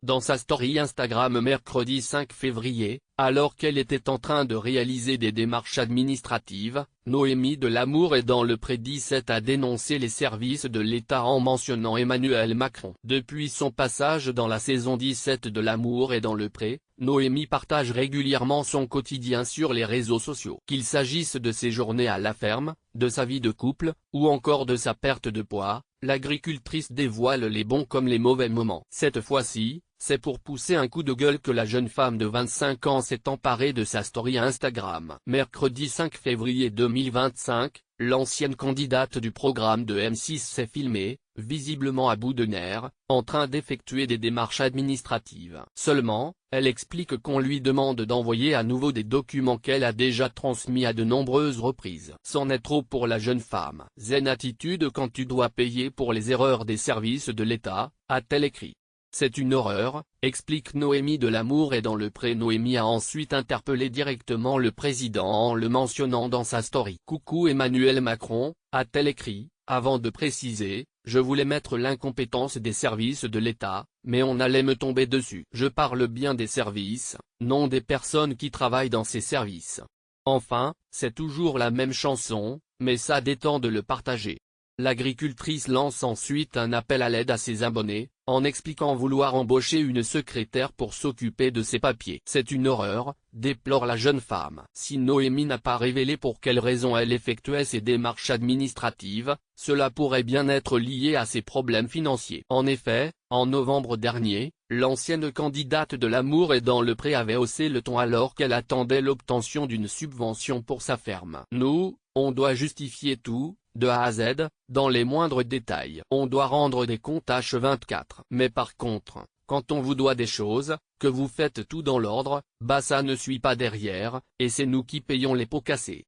Dans sa story Instagram mercredi 5 février, alors qu'elle était en train de réaliser des démarches administratives, Noémie de Lamour est dans le Pré 17 a dénoncé les services de l'État en mentionnant Emmanuel Macron. Depuis son passage dans la saison 17 de L'amour est dans le Pré, Noémie partage régulièrement son quotidien sur les réseaux sociaux. Qu'il s'agisse de ses journées à la ferme, de sa vie de couple, ou encore de sa perte de poids, l'agricultrice dévoile les bons comme les mauvais moments. Cette fois-ci, c'est pour pousser un coup de gueule que la jeune femme de 25 ans s'est emparée de sa story Instagram. Mercredi 5 février 2025, l'ancienne candidate du programme de M6 s'est filmée, visiblement à bout de nerfs, en train d'effectuer des démarches administratives. Seulement, elle explique qu'on lui demande d'envoyer à nouveau des documents qu'elle a déjà transmis à de nombreuses reprises. C'en est trop pour la jeune femme. Zen attitude quand tu dois payer pour les erreurs des services de l'État, a-t-elle écrit. C'est une horreur, explique Noémie de Lamour et dans le Pré. Noémie a ensuite interpellé directement le président en le mentionnant dans sa story. Coucou Emmanuel Macron, a-t-elle écrit, avant de préciser, je voulais mettre l'incompétence des services de l'État, mais on allait me tomber dessus. Je parle bien des services, non des personnes qui travaillent dans ces services. Enfin, c'est toujours la même chanson, mais ça détend de le partager. L'agricultrice lance ensuite un appel à l'aide à ses abonnés, en expliquant vouloir embaucher une secrétaire pour s'occuper de ses papiers. C'est une horreur, déplore la jeune femme. Si Noémie n'a pas révélé pour quelles raisons elle effectuait ses démarches administratives, cela pourrait bien être lié à ses problèmes financiers. En effet, en novembre dernier, l'ancienne candidate de L'amour est dans le Pré avait haussé le ton alors qu'elle attendait l'obtention d'une subvention pour sa ferme. Nous, on doit justifier tout, de A à Z, dans les moindres détails. On doit rendre des comptes H24. Mais par contre, quand on vous doit des choses, que vous faites tout dans l'ordre, bah ça ne suit pas derrière, et c'est nous qui payons les pots cassés.